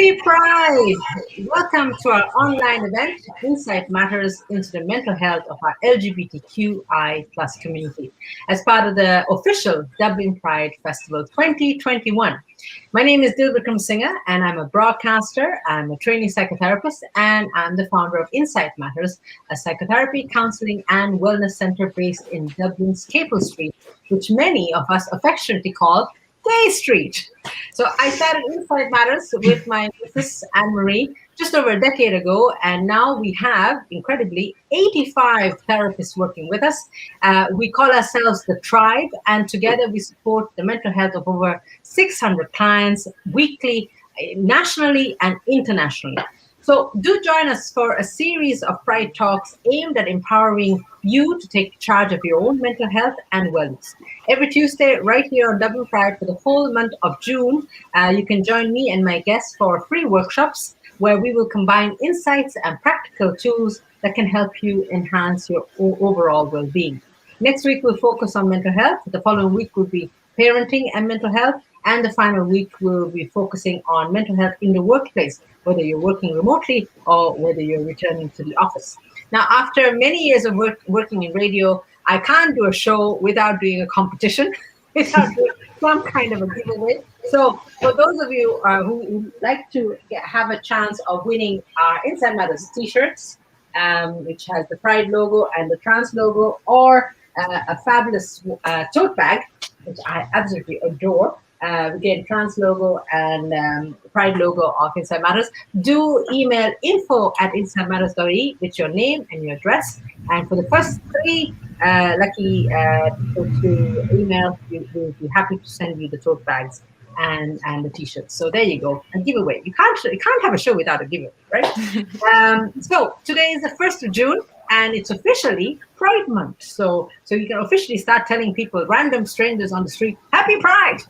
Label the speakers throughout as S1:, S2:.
S1: Happy Pride! Welcome to our online event, Insight Matters into the Mental Health of our LGBTQI plus community, as part of the official Dublin Pride Festival 2021. My name is Dil Wickremasinghe, and I'm a broadcaster, I'm a training psychotherapist, and I'm the founder of Insight Matters, a psychotherapy, counseling, and wellness center based in Dublin's Capel Street, which many of us affectionately call Gay Street. So I started Insight Matters with my Mrs. Anne-Marie just over a decade ago, and now we have, incredibly, 85 therapists working with us. We call ourselves the Tribe, and together we support the mental health of over 600 clients weekly, nationally and internationally. So do join us for a series of Pride Talks aimed at empowering you to take charge of your own mental health and wellness. Every Tuesday, right here on Dublin Pride for the whole month of June, you can join me and my guests for free workshops where we will combine insights and practical tools that can help you enhance your overall well-being. Next week, we'll focus on mental health. The following week will be parenting and mental health. And the final week, we'll be focusing on mental health in the workplace, whether you're working remotely or whether you're returning to the office. Now, after many years of working in radio, I can't do a show without doing a competition, without doing some kind of a giveaway. So for those of you who would like to have a chance of winning our Insight Matters t-shirts, which has the Pride logo and the trans logo, or a fabulous tote bag, which I absolutely adore, again, trans logo and Pride logo of Insight Matters, do email info@insightmatters.ie with your name and your address. And for the first 3 lucky people to email, we'll be happy to send you the tote bags and the t-shirts. So there you go, a giveaway. You can't have a show without a giveaway, right? So today is the 1st of June, and it's officially Pride Month. So you can officially start telling people, random strangers on the street, Happy Pride,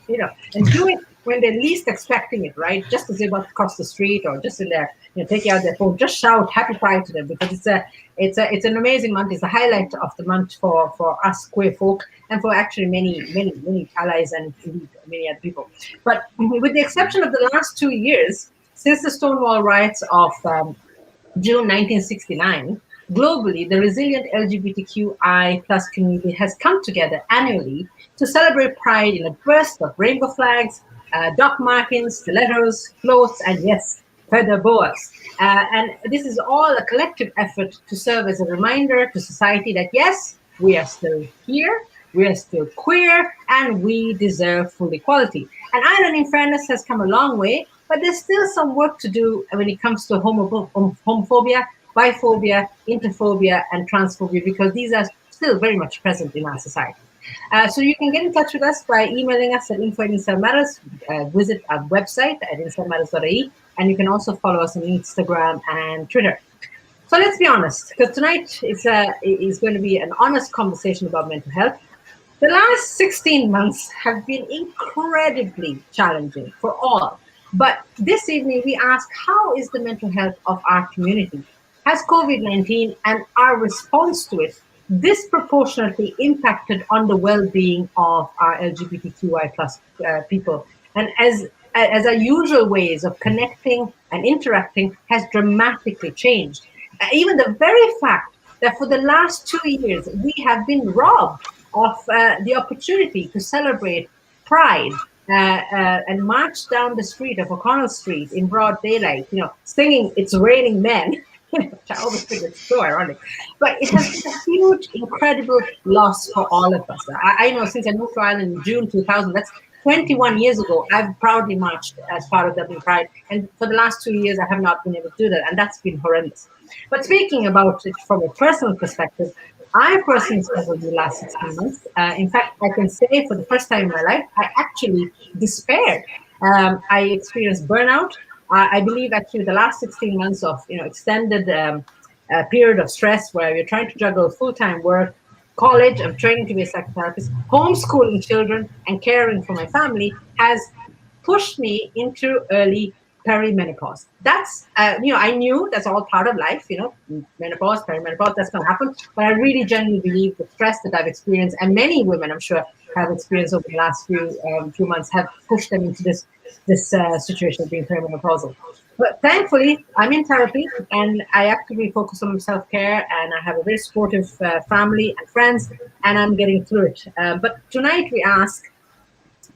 S1: and do it when they're least expecting it, right? Just as they're about to cross the street or just in there, taking out their phone, just shout Happy Pride to them, because it's an amazing month. It's the highlight of the month for us queer folk and for actually many allies and many other people. But with the exception of the last 2 years, since the Stonewall riots of June 1969, globally, the resilient LGBTQI plus community has come together annually to celebrate Pride in a burst of rainbow flags, dock markings, stilettos, floats, and yes, feather boas. And this is all a collective effort to serve as a reminder to society that yes, we are still here, we are still queer, and we deserve full equality. And Ireland, in fairness, has come a long way, but there's still some work to do when it comes to homophobia, biphobia, interphobia, and transphobia, because these are still very much present in our society. So you can get in touch with us by emailing us at info@insightmatters, visit our website at insightmatters.ie, and you can also follow us on Instagram and Twitter. So let's be honest, because tonight is going to be an honest conversation about mental health. The last 16 months have been incredibly challenging for all. But this evening, we ask, how is the mental health of our community? Has COVID-19 and our response to it disproportionately impacted on the well-being of our LGBTQI plus people? And as our usual ways of connecting and interacting has dramatically changed. Even the very fact that for the last 2 years, we have been robbed of the opportunity to celebrate Pride and march down the street of O'Connell Street in broad daylight, singing "It's Raining Men," which I always think it's so ironic. But it has been a huge, incredible loss for all of us. I know since I moved to Ireland in June 2000, that's 21 years ago, I've proudly marched as part of Dublin Pride. And for the last 2 years, I have not been able to do that. And that's been horrendous. But speaking about it from a personal perspective, I personally struggled in the last 16 months. In fact, I can say for the first time in my life, I actually despaired. I experienced burnout. I believe actually the last 16 months of extended period of stress where you're trying to juggle full-time work, college, I'm training to be a psychotherapist, homeschooling children, and caring for my family has pushed me into early perimenopause. That's, I knew that's all part of life, menopause, perimenopause, that's going to happen. But I really genuinely believe the stress that I've experienced, and many women, I'm sure, have experienced over the last few months, have pushed them into this situation of being perimenopausal. But thankfully, I'm in therapy and I actively focus on self care, and I have a very supportive family and friends, and I'm getting through it. But tonight we ask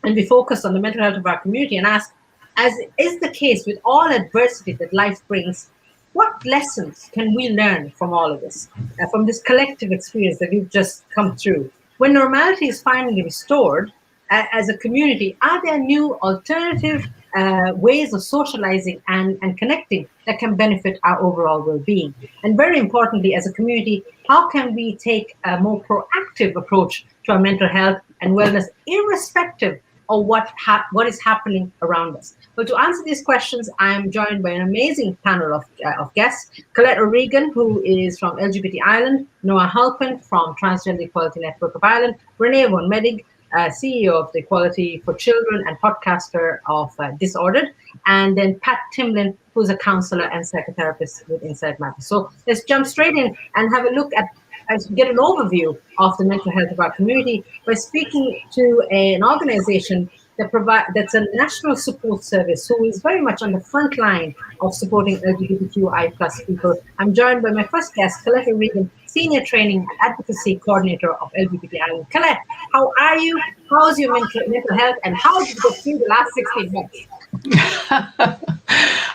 S1: and we focus on the mental health of our community and ask, as is the case with all adversity that life brings, what lessons can we learn from all of this, from this collective experience that we've just come through? When normality is finally restored as a community, are there new alternative ways of socializing and connecting that can benefit our overall well being? And very importantly, as a community, how can we take a more proactive approach to our mental health and wellness, irrespective of what is happening around us? Well, to answer these questions, I am joined by an amazing panel of guests. Collette O'Regan, who is from LGBT Ireland, Noah Halpin from Transgender Equality Network of Ireland, Ranae von Medig, CEO of the Equality for Children and podcaster of Disordered, and then Pat Timlin, who's a counselor and psychotherapist with Inside Matter. So let's jump straight in and have a look at get an overview of the mental health of our community by speaking to an organization that's a national support service who is very much on the front line of supporting LGBTQI plus people. I'm joined by my first guest, Collette O'Regan, Senior Training and Advocacy Coordinator of LGBT Ireland. Collette, how are you? How's your mental health? And how did you get through the last 16 months?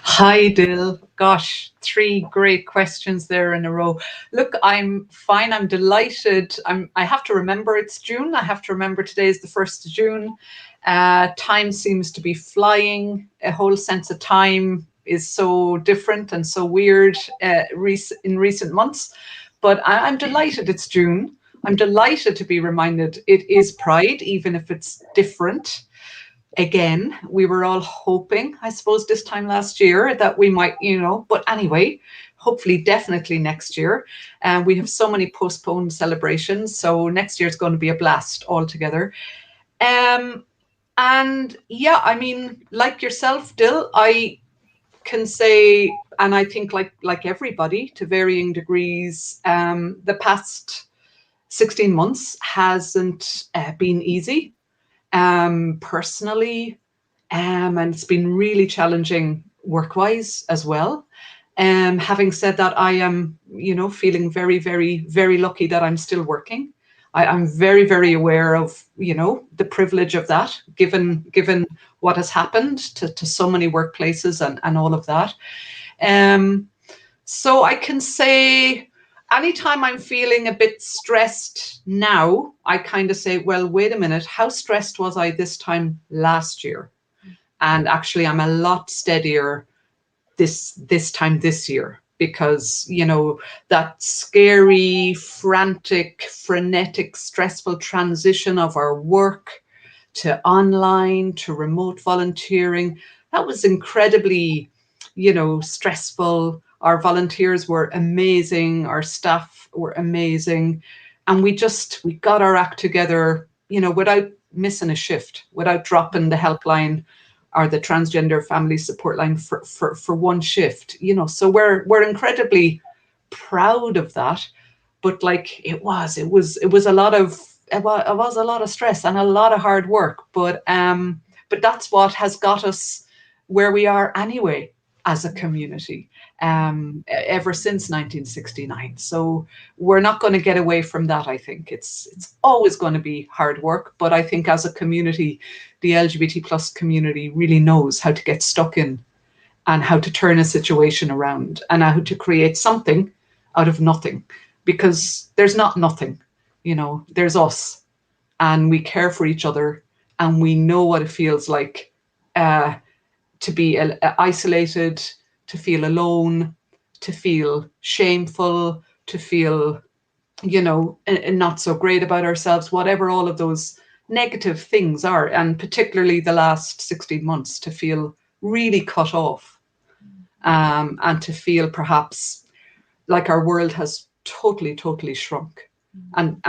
S2: Hi, Dil. Gosh, 3 great questions there in a row. Look, I'm fine. I'm delighted. I have to remember it's June. I have to remember today is the 1st of June. Time seems to be flying. A whole sense of time is so different and so weird in recent months. But I'm delighted it's June. I'm delighted to be reminded it is Pride, even if it's different. Again, we were all hoping, I suppose, this time last year that we might, but anyway, hopefully, definitely next year. We have so many postponed celebrations. So next year is going to be a blast altogether. And yeah, I mean, like yourself, Dil, I can say, and I think like everybody to varying degrees, the past 16 months hasn't been easy. Personally, and it's been really challenging work-wise as well. Having said that, I am, feeling very, very, very lucky that I'm still working. I'm very, very aware of, the privilege of that, given what has happened to so many workplaces and all of that. So I can say, anytime I'm feeling a bit stressed now, I kind of say, well, wait a minute, how stressed was I this time last year? And actually, I'm a lot steadier this time this year because, that scary, frantic, frenetic, stressful transition of our work to online, to remote volunteering, that was incredibly, stressful. Our volunteers were amazing. Our staff were amazing. And we got our act together, without missing a shift, without dropping the helpline or the transgender family support line for one shift, so we're incredibly proud of that. But like it was a lot of stress and a lot of hard work, but that's what has got us where we are anyway as a community, ever since 1969. So we're not going to get away from that. I think it's always going to be hard work, but I think as a community, the LGBT plus community really knows how to get stuck in and how to turn a situation around and how to create something out of nothing, because there's not nothing, there's us, and we care for each other, and we know what it feels like to be isolated, to feel alone, to feel shameful, to feel, not so great about ourselves, whatever all of those negative things are. And particularly the last 16 months, to feel really cut off, and to feel perhaps like our world has totally, totally shrunk. And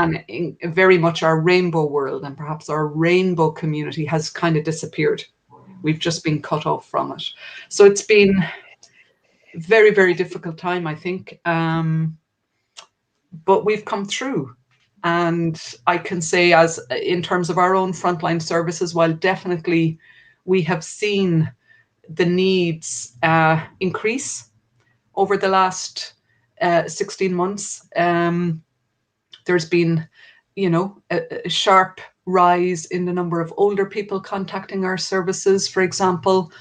S2: very much our rainbow world and perhaps our rainbow community has kind of disappeared. We've just been cut off from it. So it's been a very, very difficult time, I think. But we've come through. And I can say, as in terms of our own frontline services, while definitely we have seen the needs increase over the last 16 months. There's been, a sharp rise in the number of older people contacting our services, for example.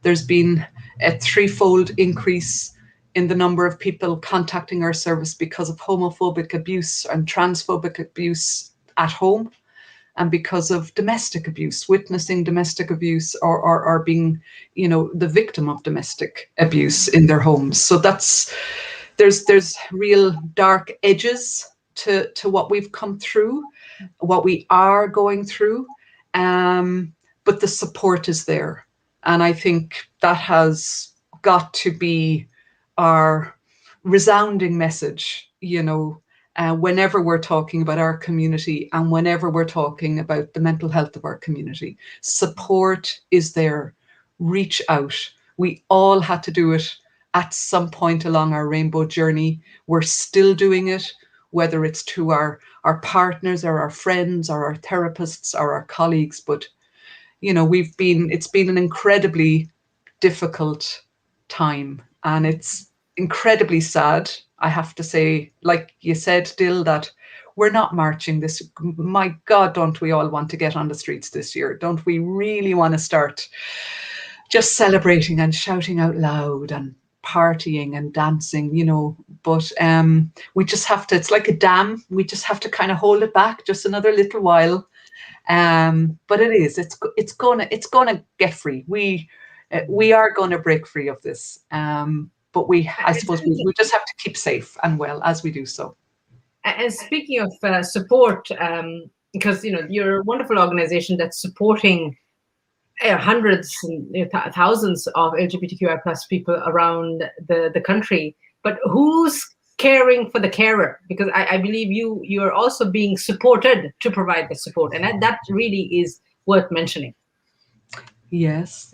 S2: There's been a threefold increase in the number of people contacting our service because of homophobic abuse and transphobic abuse at home, and because of domestic abuse, witnessing domestic abuse or being, the victim of domestic abuse in their homes. So there's real dark edges to what we've come through, what we are going through, but the support is there. And I think that has got to be our resounding message, whenever we're talking about our community and whenever we're talking about the mental health of our community. Support is there. Reach out. We all had to do it at some point along our rainbow journey. We're still doing it, whether it's to our partners or our friends or our therapists or our colleagues. But, it's been an incredibly difficult time, and it's incredibly sad. I have to say, like you said, Dil, that we're not marching this. My God, don't we all want to get on the streets this year? Don't we really want to start just celebrating and shouting out loud and partying and dancing, but we just have to, it's like a dam. We just have to kind of hold it back just another little while. But it's gonna get free. We are going to break free of this. But I suppose we just have to keep safe and well as we do so.
S1: And speaking of support, because you're a wonderful organization that's supporting hundreds and thousands of LGBTQI plus people around the country, but who's caring for the carer? Because I believe you're also being supported to provide the support, and that really is worth mentioning.
S2: Yes.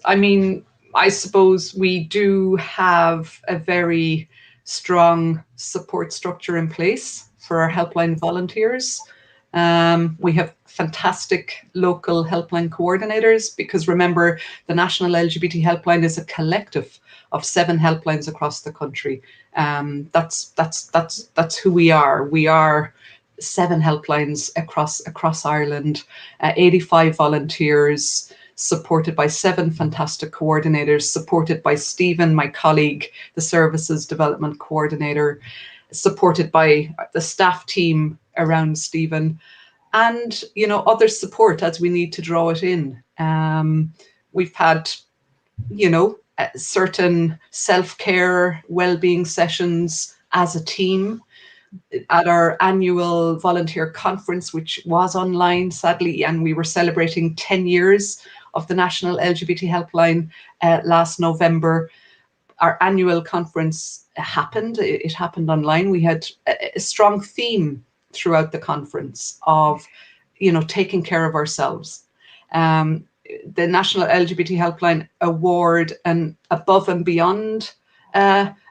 S2: I mean, I suppose we do have a very strong support structure in place for our helpline volunteers. We have fantastic local helpline coordinators, because remember, the National LGBT Helpline is a collective of 7 helplines across the country. That's who we are. We are 7 helplines across Ireland, 85 volunteers, supported by 7 fantastic coordinators, supported by Stephen, my colleague, the Services Development Coordinator, supported by the staff team around Stephen, and other support as we need to draw it in. We've had certain self-care well-being sessions as a team at our annual volunteer conference, which was online sadly, and we were celebrating 10 years of the National LGBT Helpline last November. Our annual conference happened. It happened online. We had a strong theme throughout the conference of, taking care of ourselves. The National LGBT Helpline award an above and beyond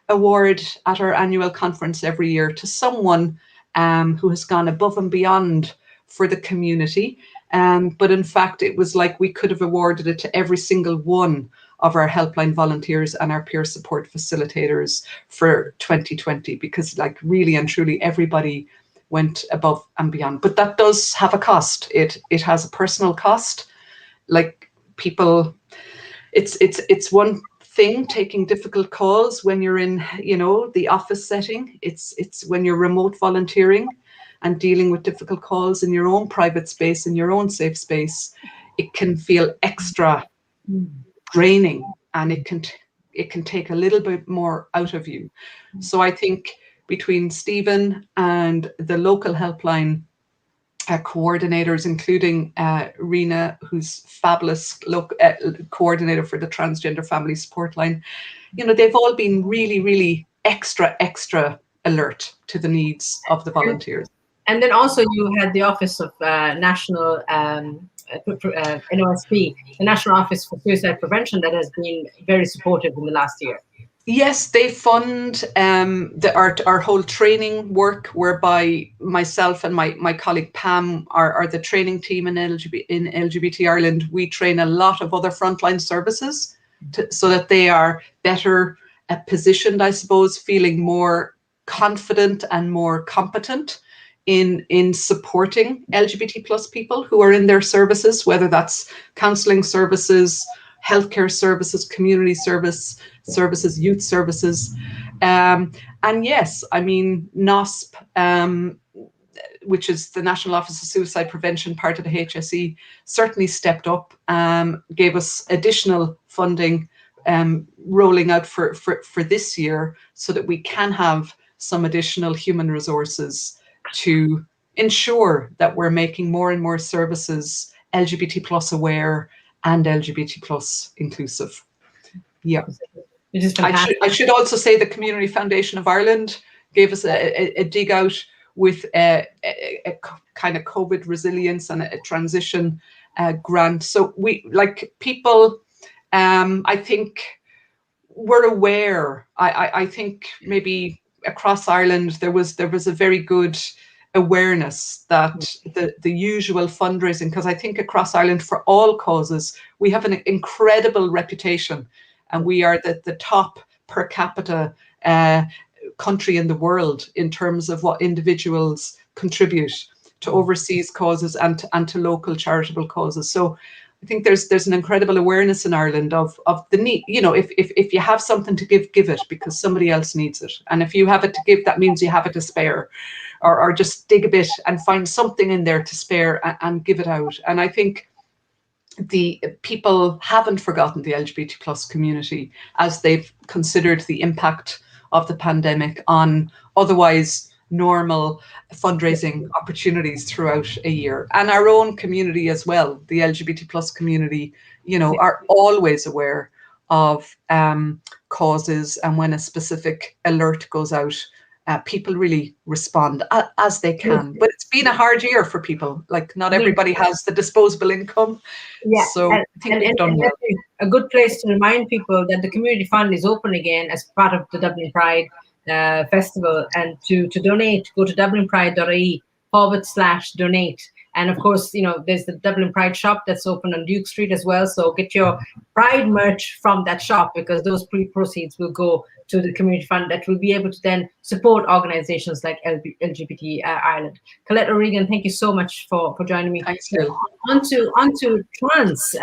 S2: award at our annual conference every year to someone who has gone above and beyond for the community. But in fact, it was like we could have awarded it to every single one of our helpline volunteers and our peer support facilitators for 2020, because really and truly everybody went above and beyond. But that does have a cost. It has a personal cost. People, it's one thing taking difficult calls when you're in the office setting. It's when you're remote volunteering and dealing with difficult calls in your own private space, in your own safe space. It can feel extra draining, and it can take a little bit more out of you. So I think between Stephen and the local helpline coordinators, including Ranae, who's fabulous coordinator for the Transgender Family Support Line, they've all been really, really extra alert to the needs of the volunteers.
S1: And then also you had the Office of National NOSP, the National Office for Suicide Prevention, that has been very supportive in the last year.
S2: Yes, they fund our whole training work, whereby myself and my colleague Pam are the training team in LGBT Ireland. We train a lot of other frontline services so that they are better positioned, I suppose, feeling more confident and more competent in supporting LGBT plus people who are in their services, whether that's counselling services, healthcare services, community services, youth services. And yes, I mean, NOSP, which is the National Office of Suicide Prevention, part of the HSE, certainly stepped up, gave us additional funding rolling out for this year so that we can have some additional human resources to ensure that we're making more and more services LGBT plus aware and LGBT plus inclusive. Yeah.
S1: Which is fantastic.
S2: I should also say the Community Foundation of Ireland gave us a dig out with a kind of COVID resilience and a transition grant. So we, like, people, I think we're aware. I think maybe across Ireland there was a very good awareness that the usual fundraising, because I think across Ireland for all causes we have an incredible reputation, and we are the top per capita country in the world in terms of what individuals contribute to overseas causes and to local charitable causes. So I think there's an incredible awareness in Ireland of the need. You know, if you have something to give it, because somebody else needs it. And if you have it to give, that means you have it to spare, or just dig a bit and find something in there to spare and give it out. And I think the people haven't forgotten the LGBT plus community as they've considered the impact of the pandemic on otherwise normal fundraising opportunities throughout a year. And our own community as well, the LGBT plus community, you know, are always aware of causes, and when a specific alert goes out, people really respond as they can. But it's been a hard year for people. Like, not everybody has the disposable income.
S1: Yeah.
S2: So I think we've done well.
S1: A good place to remind people that the community fund is open again as part of the Dublin Pride Festival, and to donate, go to dublinpride.ie/donate. And of course, you know, there's the Dublin Pride shop that's open on Duke Street as well. So get your Pride merch from that shop, because those proceeds will go to the community fund that will be able to then support organizations like LGBT Ireland. Collette O'Regan, thank you so much for joining me.
S2: Thanks, Dil.
S1: Onto trans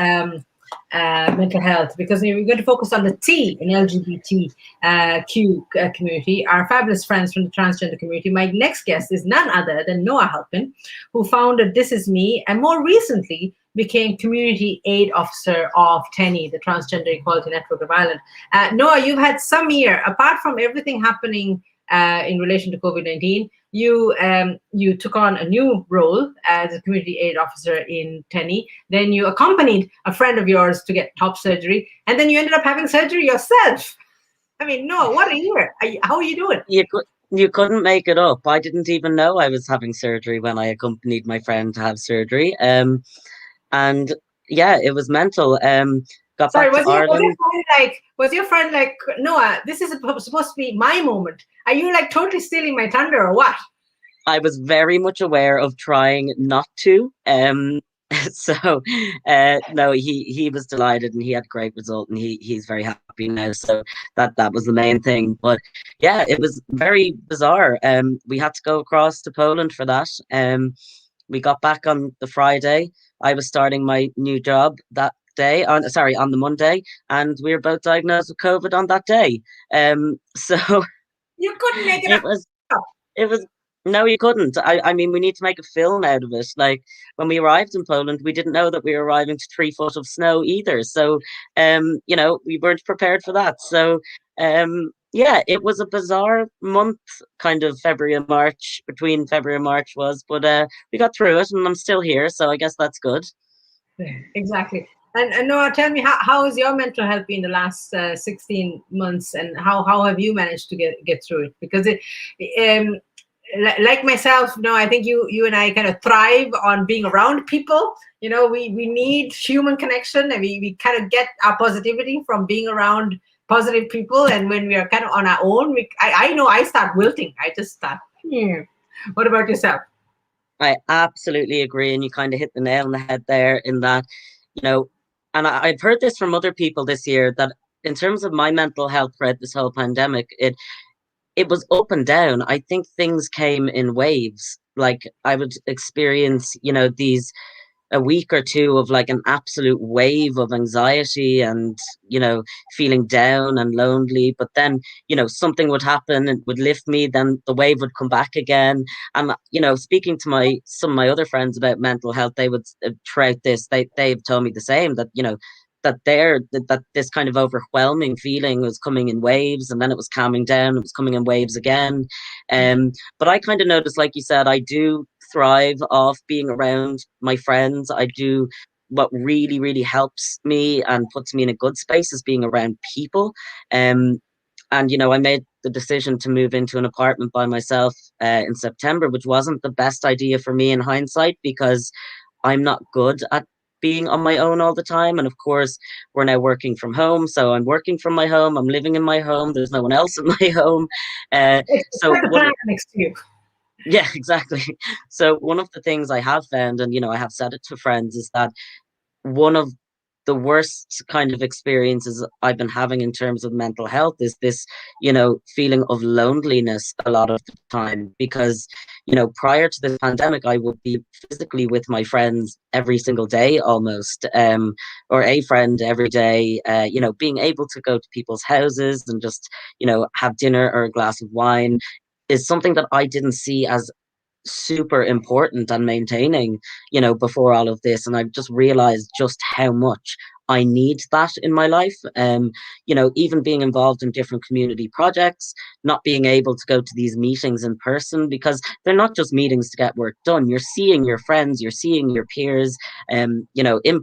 S1: mental health, because we're going to focus on the T in LGBTQ community, our fabulous friends from the transgender community. My next guest is none other than Noah Halpin, who founded This Is Me, and more recently became Community Aid Officer of TENI, the Transgender Equality Network of Ireland. Noah, you've had some year, apart from everything happening in relation to COVID-19, you took on a new role as a community aid officer in TENI. Then you accompanied a friend of yours to get top surgery, and then you ended up having surgery yourself. I mean, Noah, what a year! How are you doing?
S3: You couldn't make it up. I didn't even know I was having surgery when I accompanied my friend to have surgery. And yeah, it was mental.
S1: Sorry, was your friend like, Noah, this is supposed to be my moment? Are you like totally stealing my thunder or what?
S3: I was very much aware of trying not to. So no, he was delighted, and he had a great result, and he's very happy now. So that was the main thing. But yeah, it was very bizarre. We had to go across to Poland for that. We got back on the Friday. I was starting my new job that day on the Monday, and we were both diagnosed with COVID on that day. So
S1: you couldn't make it up.
S3: It was no, you couldn't. I mean, we need to make a film out of it. Like, when we arrived in Poland, we didn't know that we were arriving to 3 foot of snow either. So you know, we weren't prepared for that. So yeah, it was a bizarre month, kind of February and March, between February and March was, but we got through it, and I'm still here, so I guess that's good.
S1: Exactly. And Noah, tell me, how has your mental health been the last 16 months, and how have you managed to get through it? Because like myself, I think you and I kind of thrive on being around people. You know, we need human connection, and we kind of get our positivity from being around positive people. And when we are kind of on our own, I know I start wilting. I just start. What about yourself?
S3: I absolutely agree, and you kind of hit the nail on the head there, in that, you know, and I've heard this from other people this year, that in terms of my mental health throughout this whole pandemic, it was up and down. I think things came in waves. Like I would experience, these a week or two of like an absolute wave of anxiety and feeling down and lonely, but then something would happen and would lift me, then the wave would come back again. And speaking to my some of my other friends about mental health, they would throughout this, they've told me the same, that that this kind of overwhelming feeling was coming in waves, and then it was calming down, it was coming in waves again. But I kind of noticed, like you said, I do thrive off being around my friends. I do. What really, really helps me and puts me in a good space is being around people. And I made the decision to move into an apartment by myself in September, which wasn't the best idea for me in hindsight, because I'm not good at being on my own all the time. And of course, we're now working from home. So I'm working from my home. I'm living in my home. There's no one else in my home.
S1: It's
S3: So
S1: like the planet next to you.
S3: yeah, exactly. So one of the things I have found, and I have said it to friends, is that one of the worst kind of experiences I've been having in terms of mental health is this, feeling of loneliness a lot of the time. Because, prior to this pandemic, I would be physically with my friends every single day almost, or a friend every day, being able to go to people's houses and just, have dinner or a glass of wine is something that I didn't see as super important and maintaining, before all of this. And I've just realized just how much I need that in my life. Even being involved in different community projects, not being able to go to these meetings in person, because they're not just meetings to get work done. You're seeing your friends, you're seeing your peers, in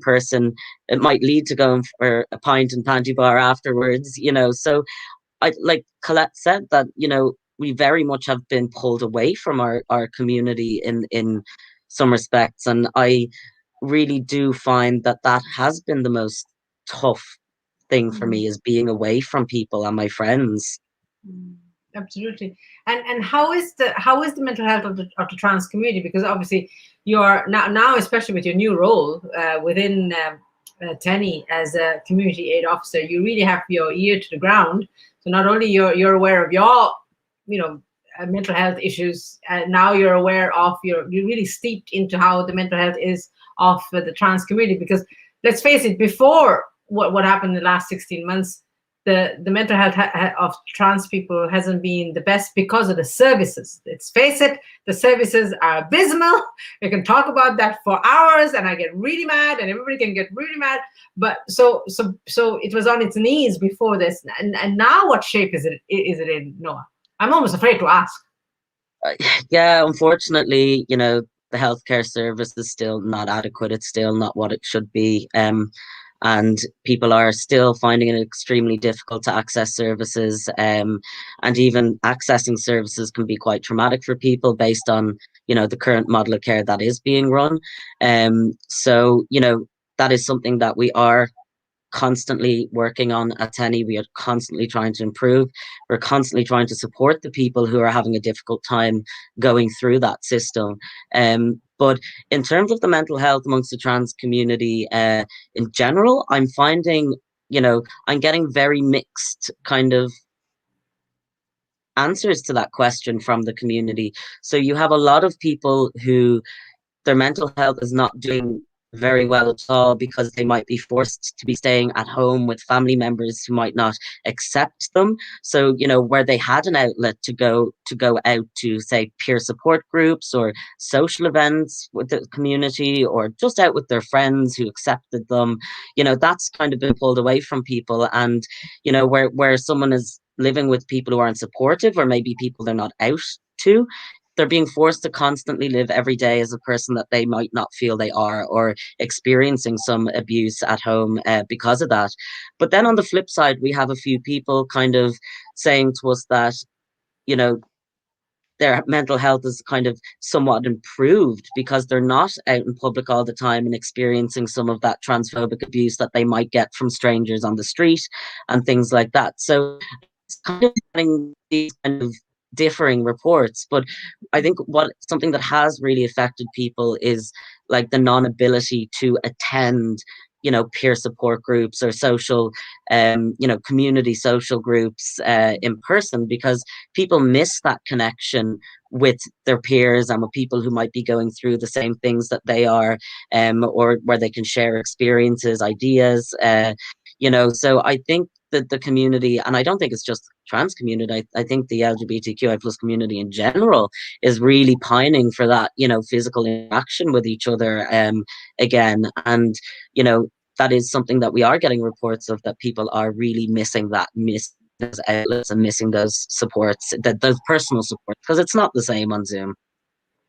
S3: person. It might lead to going for a pint and panty bar afterwards, so I, like Collette said, that we very much have been pulled away from our community in some respects, and I really do find that that has been the most tough thing for me, is being away from people and my friends.
S1: Absolutely. And how is the mental health of the trans community? Because obviously you're now especially with your new role within TENI as a community aid officer, you really have your ear to the ground. So not only you're aware of your mental health issues, now you're aware of you're really steeped into how the mental health is of the trans community. Because let's face it, before what happened in the last 16 months, the mental health of trans people hasn't been the best because of the services. Let's face it, the services are abysmal. We can talk about that for hours, and I get really mad, and everybody can get really mad. But so it was on its knees before this, and now what shape is it in, Noah? I'm almost afraid to ask.
S3: Yeah, unfortunately, the healthcare service is still not adequate. It's still not what it should be. And people are still finding it extremely difficult to access services. And even accessing services can be quite traumatic for people based on, the current model of care that is being run. So, that is something that we are constantly working on at TENI. We are constantly trying to improve. We're constantly trying to support the people who are having a difficult time going through that system. But in terms of the mental health amongst the trans community in general, I'm finding, I'm getting very mixed kind of answers to that question from the community. So you have a lot of people who their mental health is not doing very well at all, because they might be forced to be staying at home with family members who might not accept them. So, where they had an outlet to go out to, say, peer support groups or social events with the community, or just out with their friends who accepted them, that's kind of been pulled away from people. And, where someone is living with people who aren't supportive, or maybe people they're not out to, they're being forced to constantly live every day as a person that they might not feel they are, or experiencing some abuse at home because of that. But then on the flip side, we have a few people kind of saying to us that, their mental health is kind of somewhat improved because they're not out in public all the time and experiencing some of that transphobic abuse that they might get from strangers on the street and things like that. So it's kind of getting these kind of differing reports. But I think something that has really affected people is like the non-ability to attend peer support groups or social, community social groups in person, because people miss that connection with their peers and with people who might be going through the same things that they are, or where they can share experiences, ideas, so I think that the community, and I don't think it's just trans community, I think the LGBTQI plus community in general is really pining for that, physical interaction with each other again. And, that is something that we are getting reports of, that people are really missing those outlets and missing those supports, those personal supports, because it's not the same on Zoom.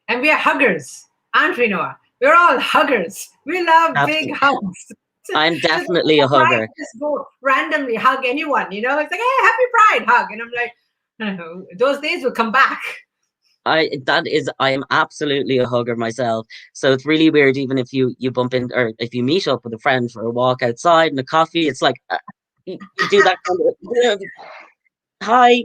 S1: And we are huggers, aren't we, Noah? We're all huggers. We love big hugs.
S3: I'm definitely a hugger.
S1: Just go randomly hug anyone, It's like, hey, happy Pride, hug. And I'm like, those days will come back.
S3: I am absolutely a hugger myself. So it's really weird, even if you bump in, or if you meet up with a friend for a walk outside and a coffee, it's like you do that kind of hi.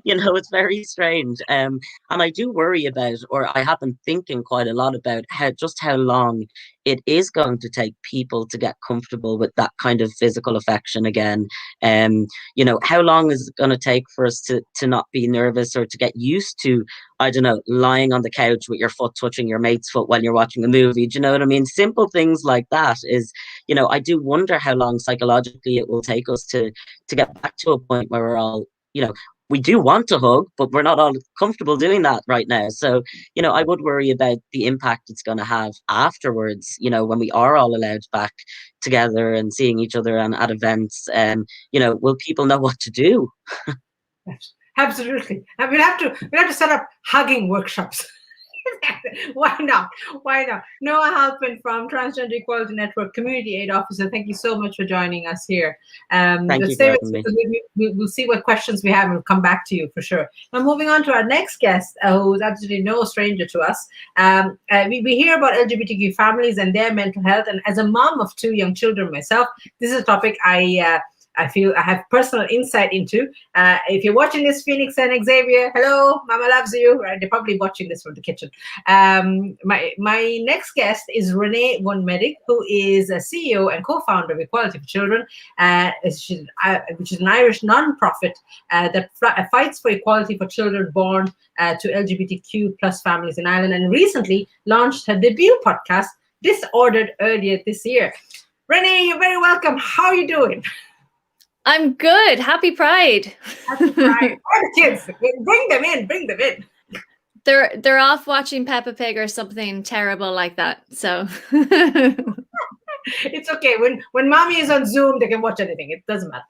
S3: It's very strange. And I do worry about, or I have been thinking quite a lot about how long it is going to take people to get comfortable with that kind of physical affection again. How long is it going to take for us to not be nervous, or to get used to, I don't know, lying on the couch with your foot touching your mate's foot while you're watching a movie? Do you know what I mean? Simple things like that is, I do wonder how long psychologically it will take us to get back to a point where we're all, we do want to hug, but we're not all comfortable doing that right now. So, I would worry about the impact it's going to have afterwards, when we are all allowed back together and seeing each other and at events. And, will people know what to do?
S1: Absolutely. And we'll have to set up hugging workshops. Why not? Noah Halpin from Transgender Equality Network Community Aid Officer, thank you so much for joining us here.
S3: Thank you for having me.
S1: We'll see what questions we have, and we'll come back to you for sure. Now, moving on to our next guest, who's absolutely no stranger to us. We hear about LGBTQ families and their mental health, and as a mom of 2 young children myself, this is a topic I feel I have personal insight into. If you're watching this, Phoenix and Xavier, hello, Mama loves you. Right? They're probably watching this from the kitchen. My next guest is Ranae von Medic, who is a CEO and co-founder of Equality for Children, which is an Irish non-profit that fights for equality for children born to LGBTQ plus families in Ireland, and recently launched her debut podcast, Disordered, earlier this year. Ranae, you're very welcome. How are you doing?
S4: I'm good. Happy Pride.
S1: Happy Pride. Oh, the kids, bring them in.
S4: They're off watching Peppa Pig or something terrible like that. So
S1: it's okay. When mommy is on Zoom, they can watch anything. It doesn't matter.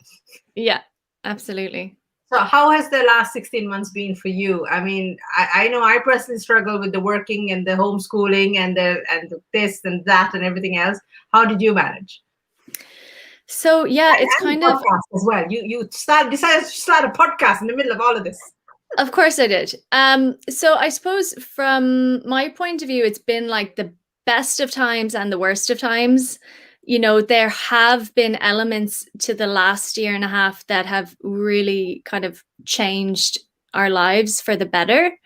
S4: Yeah, absolutely.
S1: So how has the last 16 months been for you? I mean, I know I personally struggle with the working and the homeschooling and the this and that and everything else. How did you manage?
S4: So yeah, it's kind of
S1: as well. You decided to start a podcast in the middle of all of this.
S4: Of course I did. So I suppose from my point of view, it's been like the best of times and the worst of times. There have been elements to the last year and a half that have really kind of changed our lives for the better,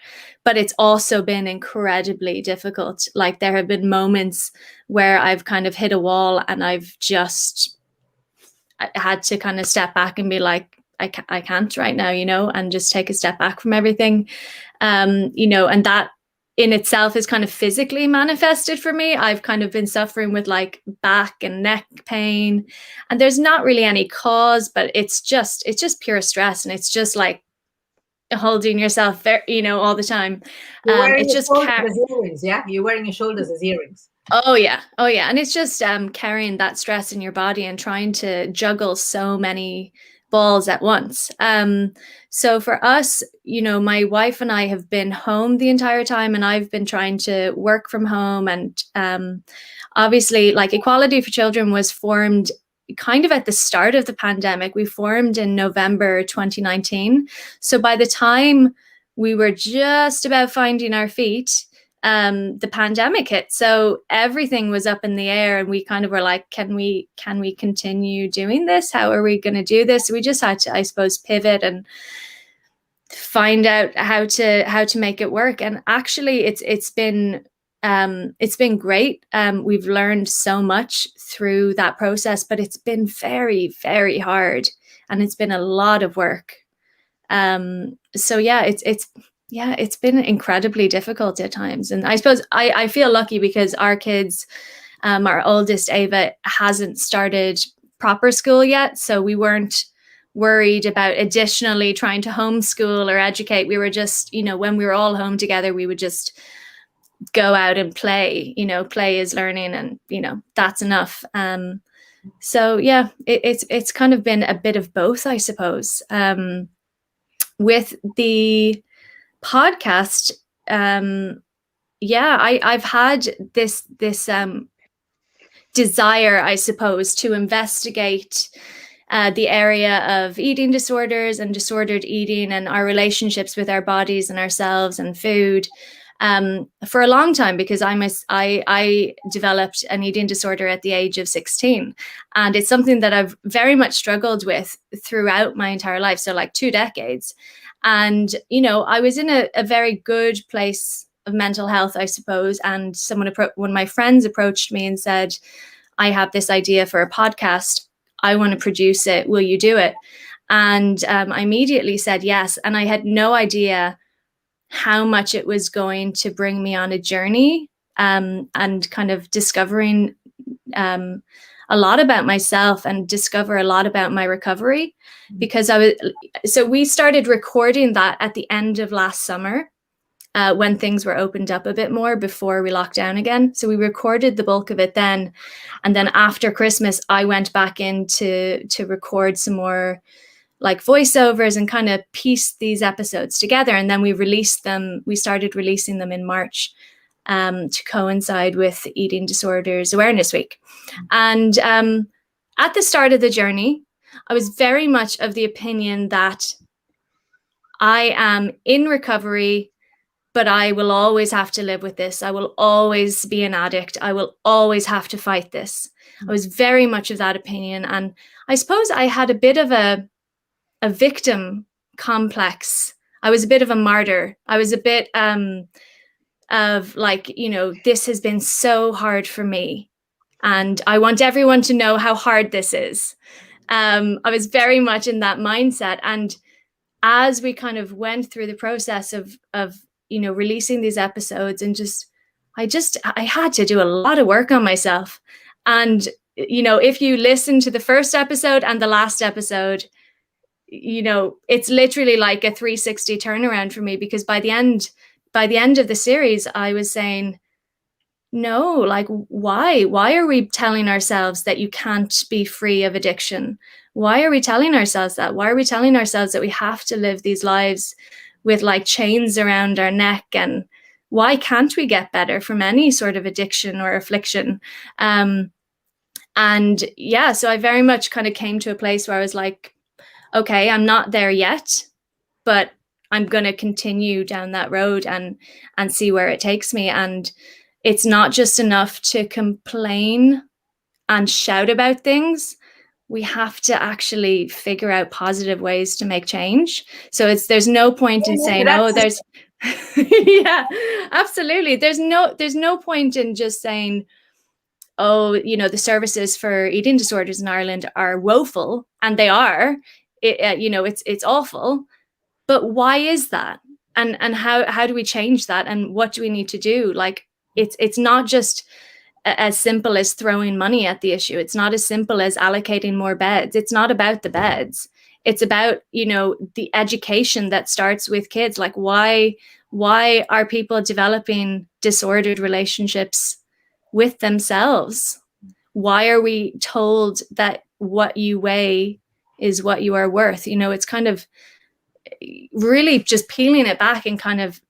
S4: but it's also been incredibly difficult. Like there have been moments where I've kind of hit a wall and I've just had to kind of step back and be like, I can't right now, and just take a step back from everything. And that in itself is kind of physically manifested for me. I've kind of been suffering with like back and neck pain, and there's not really any cause, but it's just pure stress. And it's just like holding yourself there, all the time. It's just
S1: earrings, yeah? You're wearing your shoulders as earrings.
S4: Oh yeah. And it's just carrying that stress in your body and trying to juggle so many balls at once. So for us, my wife and I have been home the entire time, and I've been trying to work from home. And obviously, like Equality for Children was formed kind of at the start of the pandemic. We formed in November 2019. So by the time we were just about finding our feet, the pandemic hit. So everything was up in the air, and we kind of were like, can we continue doing this? How are we going to do this? We just had to, I suppose, pivot and find out how to make it work. And actually it's been it's been great. We've learned so much through that process, but it's been very, very hard, and it's been a lot of work. So yeah, it's been incredibly difficult at times. And I suppose I feel lucky because our kids, our oldest Ava hasn't started proper school yet, so we weren't worried about additionally trying to homeschool or educate. We were just, when we were all home together, we would just go out and play. Play is learning, and that's enough. So yeah, it's kind of been a bit of both, I suppose. With the podcast, I've had this desire, I suppose, to investigate the area of eating disorders and disordered eating and our relationships with our bodies and ourselves and food for a long time, because I developed an eating disorder at the age of 16, and it's something that I've very much struggled with throughout my entire life, so like 2 decades. And I was in a very good place of mental health, I suppose, and one of my friends approached me and said, I have this idea for a podcast, I want to produce it, will you do it? And I immediately said yes, and I had no idea how much it was going to bring me on a journey, and kind of discovering a lot about myself and discover a lot about my recovery, because we started recording that at the end of last summer, when things were opened up a bit more before we locked down again. So we recorded the bulk of it then, and then after Christmas I went back in to record some more like voiceovers and kind of piece these episodes together. And then we started releasing them in March to coincide with Eating Disorders Awareness Week. And at the start of the journey, I was very much of the opinion that I am in recovery, but I will always have to live with this. I will always be an addict. I will always have to fight this. I was very much of that opinion. And I suppose I had a bit of a victim complex. I was a bit of a martyr. I was a bit of like, this has been so hard for me, and I want everyone to know how hard this is. I was very much in that mindset. And as we kind of went through the process of releasing these episodes, and I had to do a lot of work on myself. And if you listen to the first episode and the last episode, it's literally like a 360 turnaround for me, because by the end of the series, I was saying, no, like, why are we telling ourselves that you can't be free of addiction? Why are we telling ourselves that? Why are we telling ourselves that we have to live these lives with like chains around our neck? And why can't we get better from any sort of addiction or affliction? So I very much kind of came to a place where I was like, okay, I'm not there yet, but I'm going to continue down that road and see where it takes me. And it's not just enough to complain and shout about things. We have to actually figure out positive ways to make change. So there's no point in saying, there's yeah, absolutely. There's no point in just saying, the services for eating disorders in Ireland are woeful, and they are. It's awful, but why is that? And how do we change that? And what do we need to do? Like, it's not just as simple as throwing money at the issue. It's not as simple as allocating more beds. It's not about the beds. It's about, the education that starts with kids. Like, why are people developing disordered relationships with themselves? Why are we told that what you weigh is what you are worth? It's kind of really just peeling it back and kind of,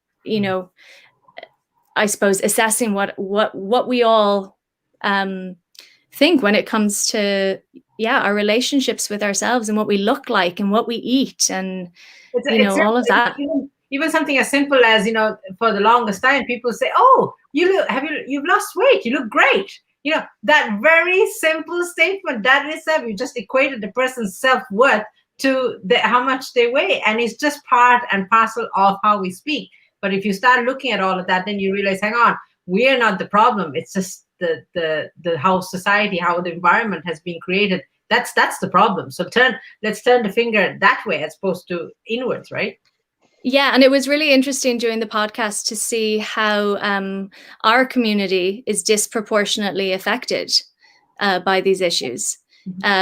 S4: I suppose assessing what we all think when it comes to our relationships with ourselves and what we look like and what we eat and all of that.
S1: Even something as simple as, for the longest time, people say, "Oh, you've lost weight. You look great." That very simple statement, that itself, you just equated the person's self-worth to how much they weigh. And it's just part and parcel of how we speak. But if you start looking at all of that, then you realize, hang on, we are not the problem. It's just the how society, how the environment has been created. That's the problem. So let's turn the finger that way as opposed to inwards, right?
S4: Yeah, and it was really interesting during the podcast to see how our community is disproportionately affected by these issues.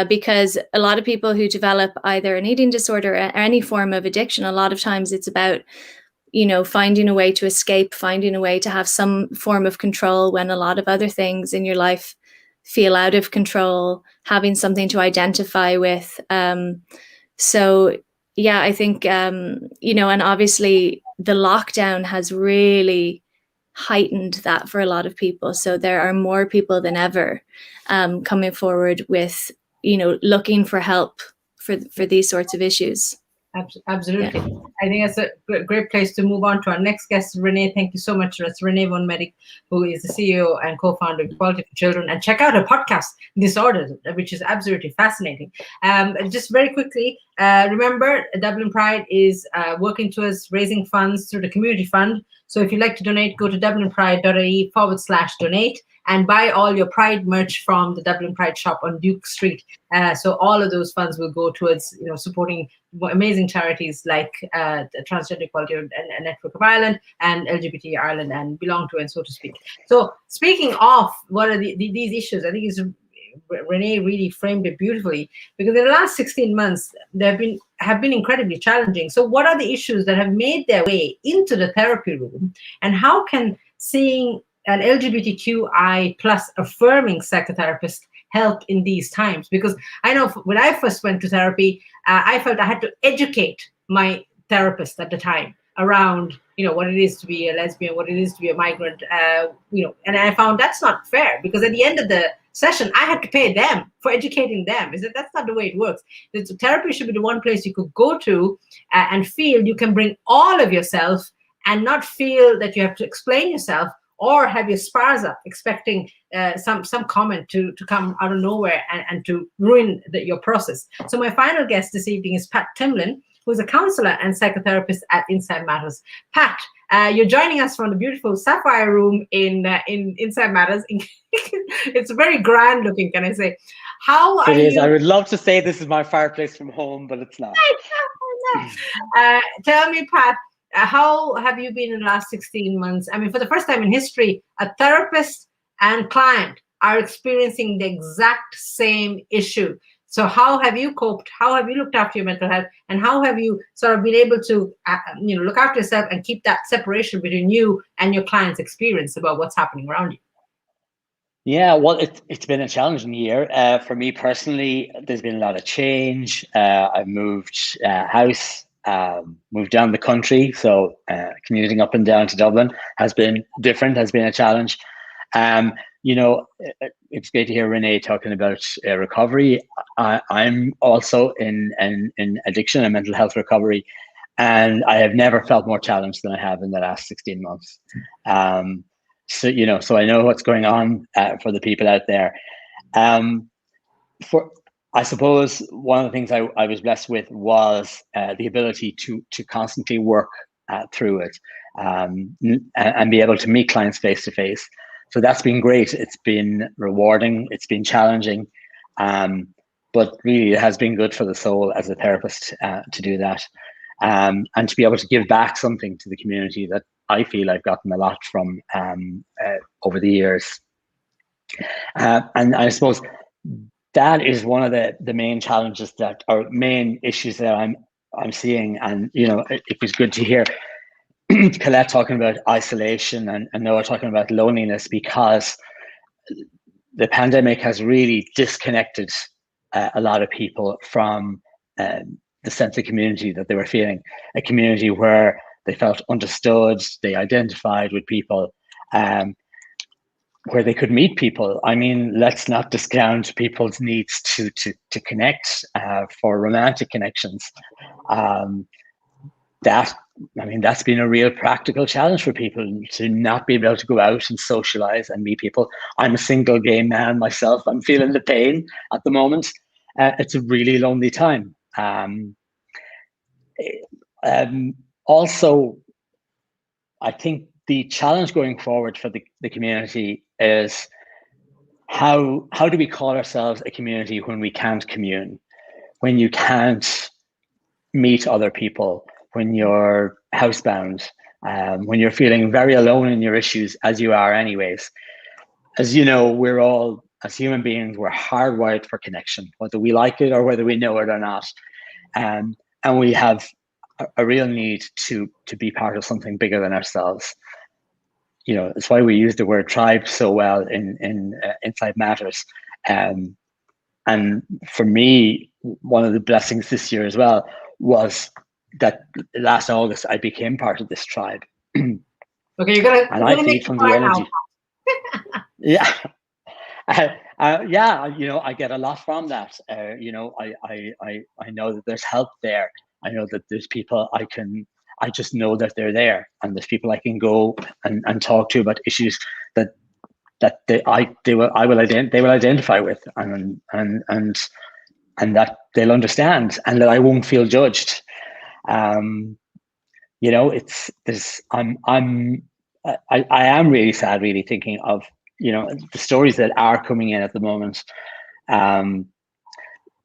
S4: Because a lot of people who develop either an eating disorder or any form of addiction, a lot of times it's about, you know, finding a way to escape, finding a way to have some form of control when a lot of other things in your life feel out of control, having something to identify with. So yeah, I think, you know, and obviously the lockdown has really heightened that for a lot of people. So there are more people than ever coming forward with, you know, looking for help for these sorts of issues.
S1: Absolutely.
S4: Yeah.
S1: I think that's a great place to move on to our next guest, Ranae. Thank you so much. That's Ranae von Medic, who is the CEO and co-founder of Equality for Children. And check out her podcast, Disordered, which is absolutely fascinating. Just very quickly, remember, Dublin Pride is working towards raising funds through the community fund. So if you'd like to donate, go to dublinpride.ie/donate and buy all your Pride merch from the Dublin Pride shop on Duke Street. So all of those funds will go towards, you know, supporting amazing charities like Transgender Equality and Network of Ireland and LGBT Ireland and Belong To, and so to speak. So speaking of what are these issues, I think Ranae really framed it beautifully, because in the last 16 months they have been incredibly challenging. So what are the issues that have made their way into the therapy room, and how can seeing an LGBTQI plus affirming psychotherapist help in these times? Because I know when I first went to therapy, I felt I had to educate my therapist at the time around, you know, what it is to be a lesbian, what it is to be a migrant, you know, and I found that's not fair, because at the end of the session, I had to pay them for educating them. That's not the way it works. Therapy should be the one place you could go to and feel you can bring all of yourself and not feel that you have to explain yourself or have your spars up expecting some comment to come out of nowhere and to ruin your process. So my final guest this evening is Pat Timlin, who's a counselor and psychotherapist at Inside Matters. Pat, you're joining us from the beautiful Sapphire Room in Inside Matters. It's very grand looking, can I say? How are you?
S5: It is. I would love to say this is my fireplace from home, but it's not.
S1: Tell me, Pat, how have you been in the last 16 months? I mean, for the first time in history, a therapist and client are experiencing the exact same issue. So how have you coped? How have you looked after your mental health? And how have you sort of been able to, you know, look after yourself and keep that separation between you and your client's experience about what's happening around you?
S5: Yeah, well, it's been a challenging year. For me personally, there's been a lot of change. I've moved house, moved down the country. So commuting up and down to Dublin has been different, has been a challenge. You know, it's great to hear Ranae talking about recovery. I'm also in addiction and mental health recovery, and I have never felt more challenged than I have in the last 16 months. So, you know, so I know what's going on for the people out there. I suppose one of the things I was blessed with was the ability to constantly work through it and be able to meet clients face to face. So that's been great. It's been rewarding. It's been challenging, but really it has been good for the soul as a therapist to do that, and to be able to give back something to the community that I feel I've gotten a lot from over the years. And I suppose that is one of the main challenges that, or main issues that I'm seeing. And you know, it was good to hear Collette talking about isolation and Noah talking about loneliness, because the pandemic has really disconnected a lot of people from the sense of community that they were feeling, a community where they felt understood, they identified with people, where they could meet people. I mean, let's not discount people's needs to connect for romantic connections. That's been a real practical challenge for people, to not be able to go out and socialize and meet people. I'm a single gay man myself. I'm feeling the pain at the moment. It's a really lonely time. Also, I think the challenge going forward for the community is how do we call ourselves a community when we can't commune, when you can't meet other people, when you're housebound, when you're feeling very alone in your issues, as you are anyways. As you know, we're all, as human beings, we're hardwired for connection, whether we like it or whether we know it or not. And we have a real need to be part of something bigger than ourselves. You know, it's why we use the word tribe so well in Inside Matters. And for me, one of the blessings this year as well was that last August I became part of this tribe.
S1: Okay, you're gonna
S5: feed from the energy. Yeah. Yeah, you know, I get a lot from that. You know, I know that there's help there. I know that there's people I just know that they're there, and there's people I can go and talk to about issues that they will identify with, and that they'll understand, and that I won't feel judged. You know, I am really sad, really thinking of, you know, the stories that are coming in at the moment.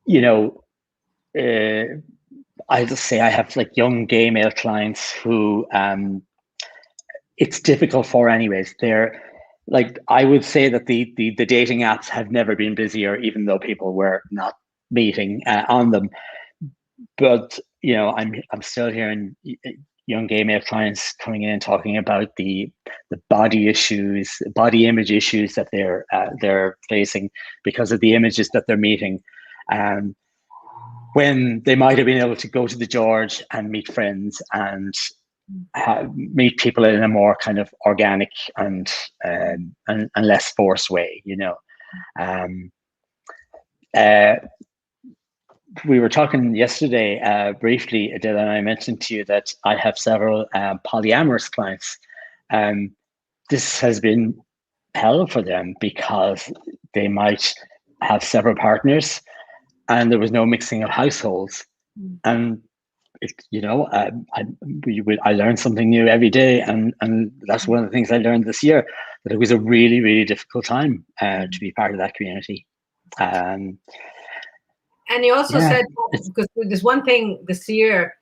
S5: You know, I just say I have like young gay male clients who it's difficult for anyways. They're like, I would say that the dating apps have never been busier, even though people were not meeting on them. But you know, I'm still hearing young gay male clients coming in and talking about the body issues, body image issues that they're facing because of the images that they're meeting. When they might have been able to go to the George and meet friends and meet people in a more kind of organic and less forced way, you know. We were talking yesterday briefly, Dil, and I mentioned to you that I have several polyamorous clients. This has been hell for them because they might have several partners and there was no mixing of households. And you know, I learned something new every day, and that's one of the things I learned this year, that it was a really, really difficult time to be part of that community. And
S1: you also said, because there's one thing this year,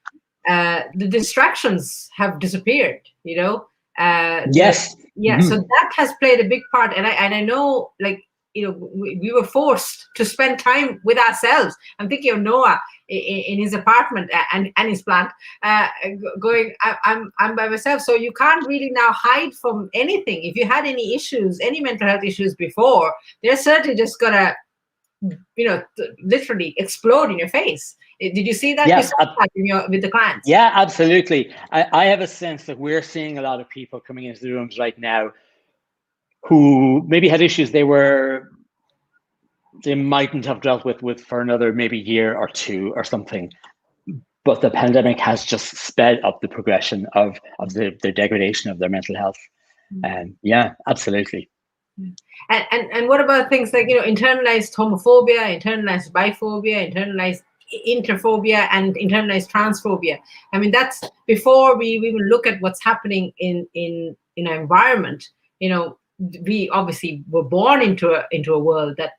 S1: the distractions have disappeared, you know.
S5: Yes.
S1: Yeah. So that has played a big part, and I know, like, you know, we were forced to spend time with ourselves. I'm thinking of Noah in his apartment and his plant, going, I'm by myself. So you can't really now hide from anything. If you had any issues, any mental health issues before, they're certainly just gonna, you know, literally explode in your face. Did you see that?
S5: Yes,
S1: with the clients?
S5: Yeah, absolutely. I have a sense that we're seeing a lot of people coming into the rooms right now who maybe had issues they mightn't have dealt with for another maybe year or two or something, but the pandemic has just sped up the progression of the degradation of their mental health. Yeah, absolutely.
S1: And what about things like, you know, internalized homophobia, internalized biphobia, internalized interphobia, and internalized transphobia? I mean, that's before we even look at what's happening in our environment. You know, we obviously were born into a world that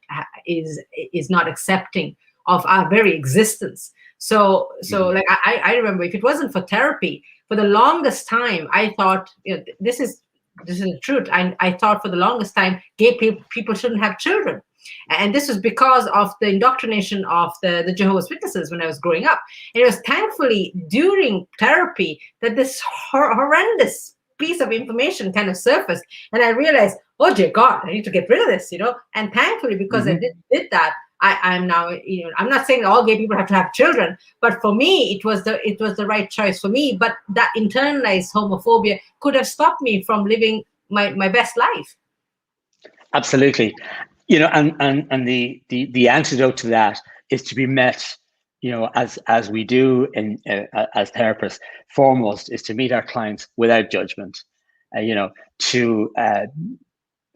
S1: is not accepting of our very existence. So like I remember, if it wasn't for therapy, for the longest time I thought, you know, this is the truth. I thought for the longest time gay people shouldn't have children, and this was because of the indoctrination of the Jehovah's Witnesses when I was growing up. And it was thankfully during therapy that this horrendous piece of information kind of surfaced, and I realized, oh dear God, I need to get rid of this, you know. And thankfully, because I did that, I'm now, you know, I'm not saying all gay people have to have children, but for me, it was the right choice for me. But that internalized homophobia could have stopped me from living my best life.
S5: Absolutely, you know, and the antidote to that is to be met, you know, as we do as therapists. Foremost is to meet our clients without judgment, you know, to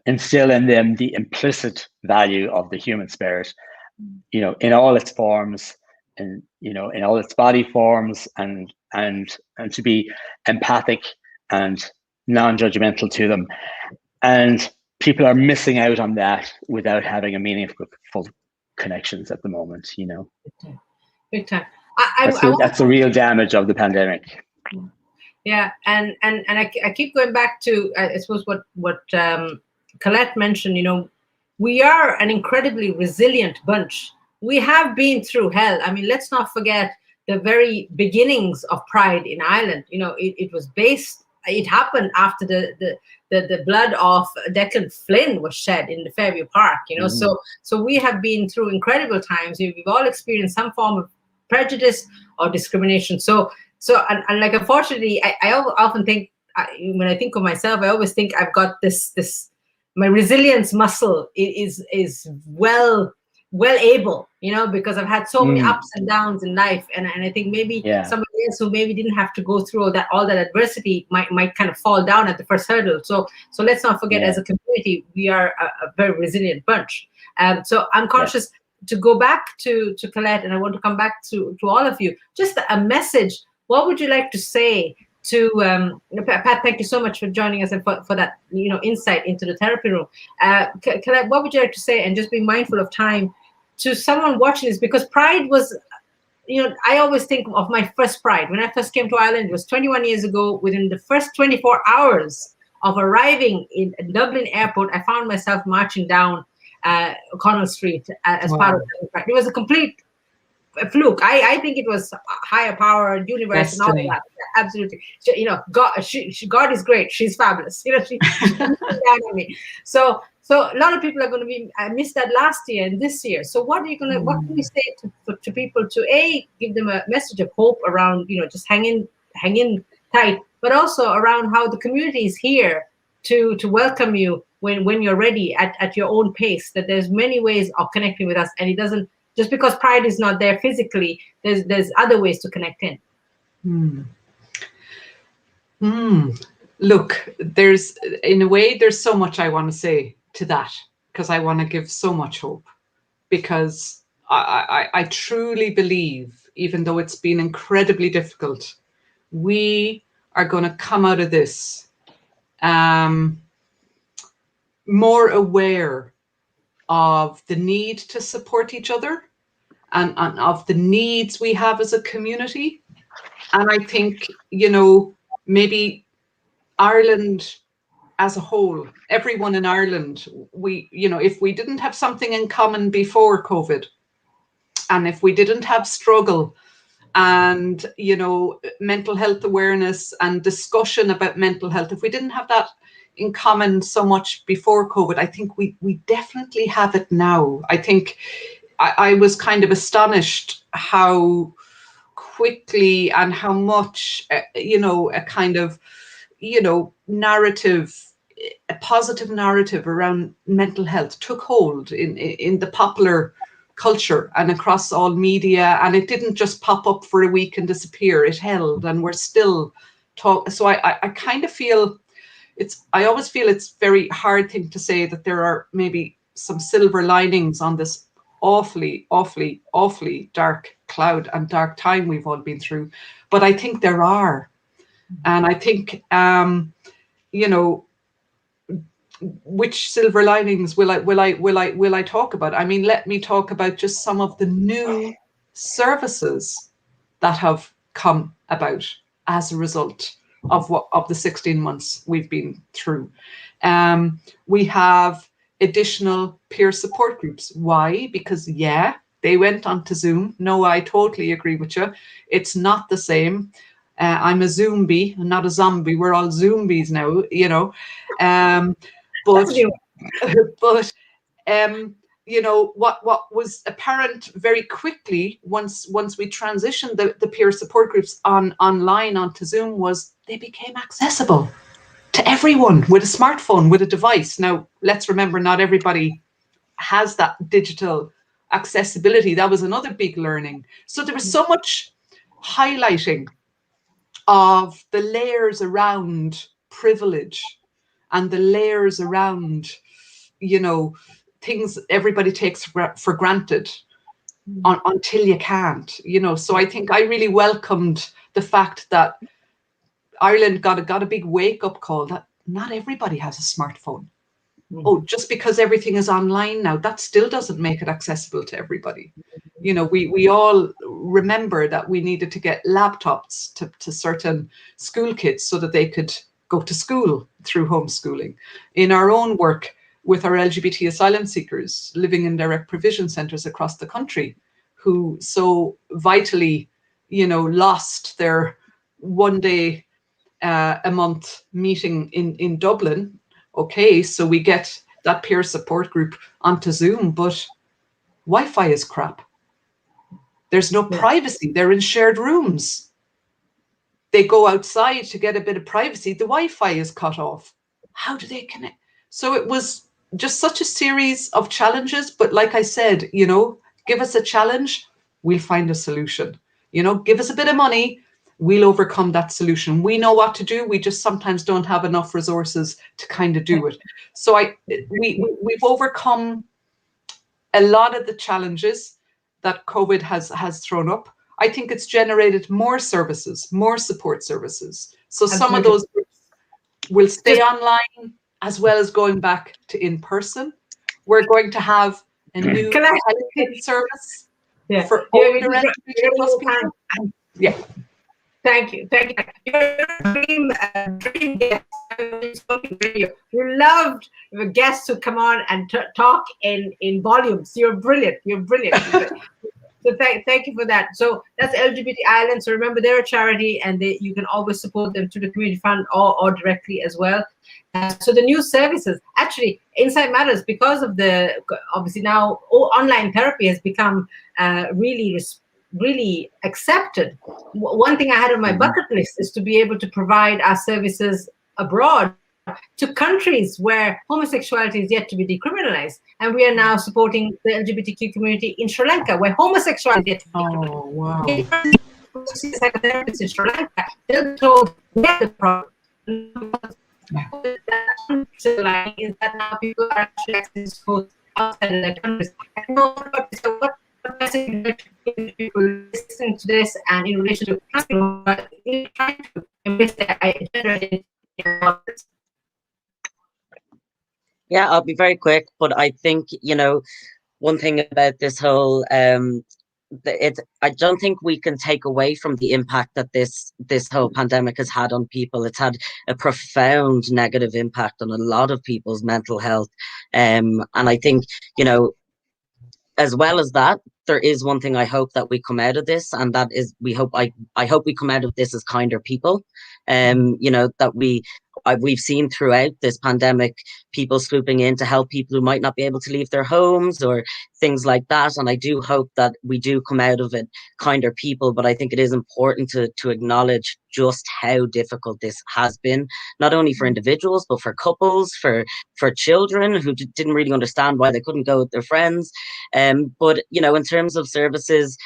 S5: instill in them the implicit value of the human spirit, you know, in all its forms, and, you know, in all its body forms, and to be empathic and non-judgmental to them. And people are missing out on that without having a meaningful connections at the moment, you know.
S1: Big time.
S5: That's the real damage of the pandemic.
S1: Yeah, and I keep going back to, I suppose, what Collette mentioned. You know, we are an incredibly resilient bunch. We have been through hell. I mean, let's not forget the very beginnings of Pride in Ireland. You know, it happened after the blood of Declan Flynn was shed in the Fairview Park. You know, so we have been through incredible times. We've all experienced some form of prejudice or discrimination. So and like, unfortunately, I often think, when I think of myself, I always think I've got this my resilience muscle is well able, you know, because I've had so many ups and downs in life, and I think maybe somebody else who maybe didn't have to go through all that adversity might kind of fall down at the first hurdle. So let's not forget, as a community, we are a very resilient bunch. So I'm conscious to go back to Collette, and I want to come back to all of you. Just a message. What would you like to say to Pat? Thank you so much for joining us and for that, you know, insight into the therapy room. Collette, what would you like to say, and just be mindful of time, to someone watching this? Because Pride was, you know, I always think of my first Pride. When I first came to Ireland, it was 21 years ago. Within the first 24 hours of arriving in Dublin airport, I found myself marching down O'Connell Street as part of the Pride. It was a complete fluke. I think it was higher power, universe, Destiny. And all that. Absolutely. You know, God is great. She's fabulous. You know, she's down on me. So a lot of people are going to be, I missed that last year and this year. So what can we say to people to give them a message of hope around, you know, just hang in tight, but also around how the community is here to welcome you when you're ready at your own pace, that there's many ways of connecting with us, and it doesn't, just because Pride is not there physically, there's other ways to connect in.
S2: Look, there's so much I want to say to that, because I want to give so much hope, because I truly believe, even though it's been incredibly difficult, we are going to come out of this more aware of the need to support each other and of the needs we have as a community. And I think, you know, maybe Ireland as a whole, everyone in Ireland, you know, if we didn't have something in common before COVID, and if we didn't have struggle and, you know, mental health awareness and discussion about mental health, if we didn't have that in common so much before COVID, I think we definitely have it now. I think I was kind of astonished how quickly and how much, you know, a kind of, you know, narrative, a positive narrative around mental health took hold in the popular culture and across all media, and it didn't just pop up for a week and disappear. It held, and we're still talking. So I kind of feel I always feel it's very hard thing to say that there are maybe some silver linings on this awfully, awfully, awfully dark cloud and dark time we've all been through. But I think there are. And I think, you know, which silver linings will I talk about? I mean, let me talk about just some of the new services that have come about as a result of the 16 months we've been through. We have additional peer support groups. Why? Because they went onto Zoom. No, I totally agree with you. It's not the same. I'm a Zoombie, not a zombie. We're all Zoombies now, you know. But you know, what was apparent very quickly once we transitioned the peer support groups online onto Zoom was they became accessible to everyone with a smartphone, with a device. Now, let's remember, not everybody has that digital accessibility. That was another big learning. So there was so much highlighting of the layers around privilege and the layers around, you know, things everybody takes for granted until you can't, you know. So I think I really welcomed the fact that Ireland got a big wake-up call that not everybody has a smartphone. Oh, just because everything is online now, that still doesn't make it accessible to everybody. You know, we all remember that we needed to get laptops to certain school kids so that they could go to school through homeschooling. In our own work with our LGBT asylum seekers living in direct provision centres across the country, who so vitally, you know, lost their one day a month meeting in Dublin. Okay, so we get that peer support group onto Zoom, but Wi-Fi is crap. There's no privacy. They're in shared rooms. They go outside to get a bit of privacy. The Wi-Fi is cut off. How do they connect? So it was just such a series of challenges. But like I said, you know, give us a challenge, we'll find a solution. You know, give us a bit of money, we'll overcome that solution. We know what to do. We just sometimes don't have enough resources to kind of do it. So we've overcome a lot of the challenges that COVID has thrown up. I think it's generated more services, more support services. So some of those groups will stay online as well as going back to in person. We're going to have a new service for older LGBT people. Yeah.
S1: Thank you. You're a dream guest. You loved the guests who come on and talk in volumes. You're brilliant. So thank you for that. So that's LGBT Ireland. So remember, they're a charity, and you can always support them through the community fund or directly as well. So the new services, actually, Insight Matters, because of the obviously now online therapy has become really accepted. One thing I had on my bucket list is to be able to provide our services abroad to countries where homosexuality is yet to be decriminalized. And we are now supporting the LGBTQ community in Sri Lanka, where homosexuality is yet to be decriminalized.
S2: Oh, wow.
S1: Psychotherapists in Sri Lanka, they're told where the problem is that now people are actually accessing outside of their countries. So what message people listening to this and in relation to trying to embrace their identity?
S3: Yeah, I'll be very quick, but I think, you know, one thing about this whole I don't think we can take away from the impact that this whole pandemic has had on people. It's had a profound negative impact on a lot of people's mental health. And I think, you know, as well as that, there is one thing I hope that we come out of this, and that is I hope we come out of this as kinder people. You know, that we've seen throughout this pandemic people swooping in to help people who might not be able to leave their homes or things like that. And I do hope that we do come out of it kinder people. But I think it is important to acknowledge just how difficult this has been, not only for individuals, but for couples, for children who didn't really understand why they couldn't go with their friends. But, you know, in terms of services,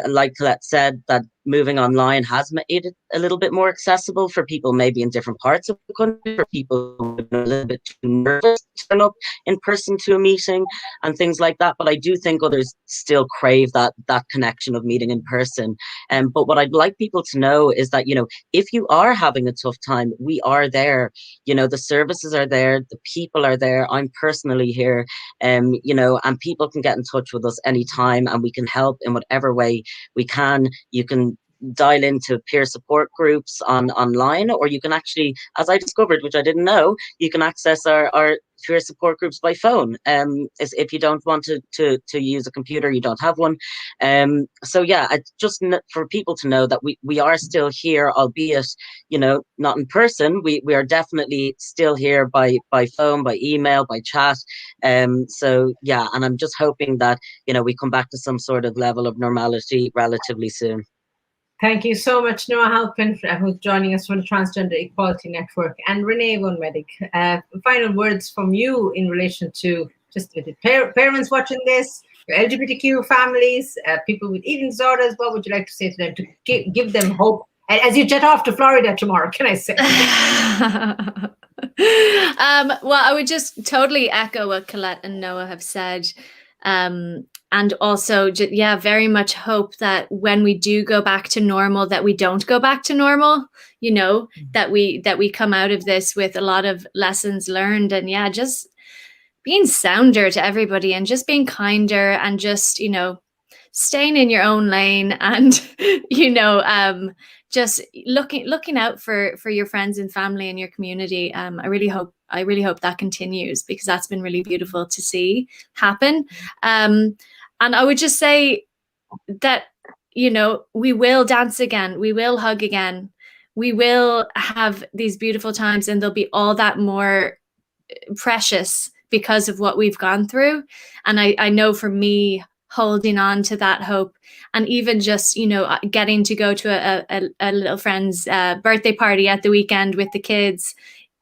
S3: like Collette said, that moving online has made it a little bit more accessible for people maybe in different parts of the country, for people who are a little bit too nervous to turn up in person to a meeting and things like that. But I do think others still crave that connection of meeting in person. But what I'd like people to know is that, you know, if you are having a tough time, we are there. You know, the services are there, the people are there. I'm personally here, you know, and people can get in touch with us anytime, and we can help in whatever way we can. You can dial into peer support groups online, or you can actually, as I discovered, which I didn't know, you can access our peer support groups by phone. If you don't want to use a computer, you don't have one. So yeah, just for people to know that we are still here, albeit, you know, not in person. We are definitely still here by phone, by email, by chat. So yeah, and I'm just hoping that, you know, we come back to some sort of level of normality relatively soon.
S1: Thank you so much, Noah Halpin, who's joining us from the Transgender Equality Network, and Ranae Wonmedic. Final words from you in relation to just the parents watching this, your LGBTQ families, people with eating disorders. What would you like to say to them to give them hope as you jet off to Florida tomorrow? Can I say?
S4: Well, I would just totally echo what Collette and Noah have said. and also, very much hope that when we do go back to normal, that we don't go back to normal, you know, that we come out of this with a lot of lessons learned, and just being sounder to everybody, and just being kinder, and just, you know, staying in your own lane, and, you know, just looking out for your friends and family and your community. I really hope that continues, because that's been really beautiful to see happen. And I would just say that, you know, we will dance again, we will hug again, we will have these beautiful times, and they'll be all that more precious because of what we've gone through. And I know for me, holding on to that hope, and even just, you know, getting to go to a little friend's birthday party at the weekend with the kids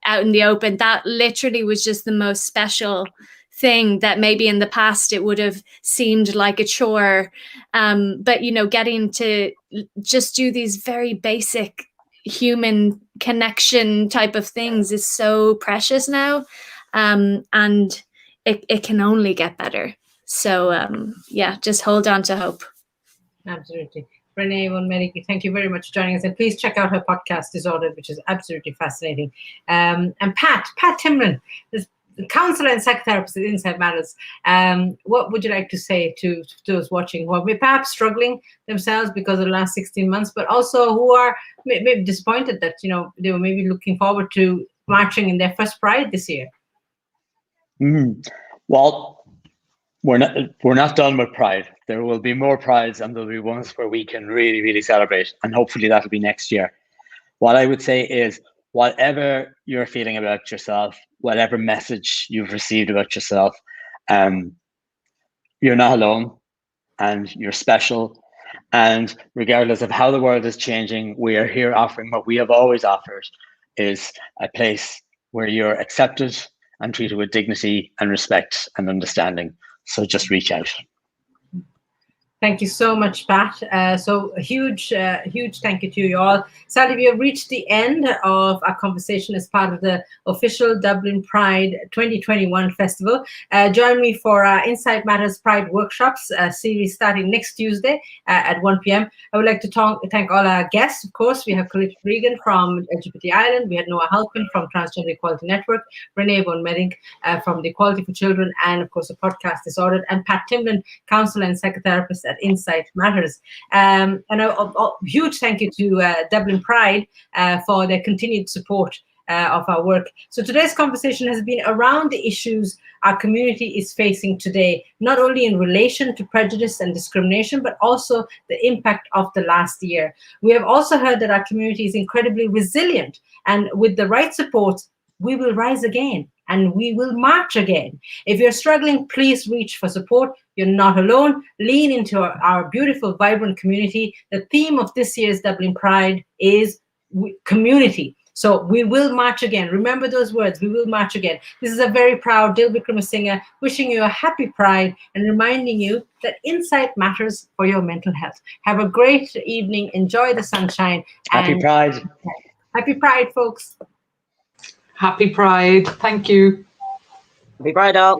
S4: out in the open, that literally was just the most special thing, that maybe in the past it would have seemed like a chore, but, you know, getting to just do these very basic human connection type of things is so precious now, and it can only get better. So just hold on to hope.
S1: Absolutely. Ranae Wellbeing, thank you very much for joining us, and please check out her podcast Disordered, which is absolutely fascinating. And Pat Timlin, counselor and psychotherapist at Inside Matters. What would you like to say to those watching who are perhaps struggling themselves because of the last 16 months, but also who are maybe disappointed that, you know, they were maybe looking forward to marching in their first Pride this year?
S5: Well, we're not done with Pride. There will be more Prides, and there'll be ones where we can really, really celebrate, and hopefully that'll be next year. What I would say is, whatever you're feeling about yourself, whatever message you've received about yourself, you're not alone, and you're special. And regardless of how the world is changing, we are here offering what we have always offered, is a place where you're accepted and treated with dignity and respect and understanding. So just reach out.
S1: Thank you so much, Pat. So a huge thank you to you all. Sadly, we have reached the end of our conversation as part of the official Dublin Pride 2021 festival. Join me for our Inside Matters Pride workshops series starting next Tuesday at 1 p.m. I would like to thank all our guests. Of course, we have Collette from LGBT Ireland. We had Noah Halpin from Transgender Equality Network, Ranae Wellbeing from the Equality for Children, and of course the podcast Disordered, and Pat Timlin, counselor and psychotherapist at Insight Matters. And a huge thank you to Dublin Pride for their continued support of our work. So today's conversation has been around the issues our community is facing today, not only in relation to prejudice and discrimination, but also the impact of the last year. We have also heard that our community is incredibly resilient, and with the right support, we will rise again and we will march again. If you're struggling, please reach for support. You're not alone. Lean into our beautiful, vibrant community. The theme of this year's Dublin Pride is community. So we will march again. Remember those words, we will march again. This is a very proud Dil Wickremasinghe wishing you a happy Pride and reminding you that insight matters for your mental health. Have a great evening. Enjoy the sunshine.
S5: Happy Pride.
S1: Happy Pride, folks.
S2: Happy Pride. Thank you.
S3: Happy Pride all.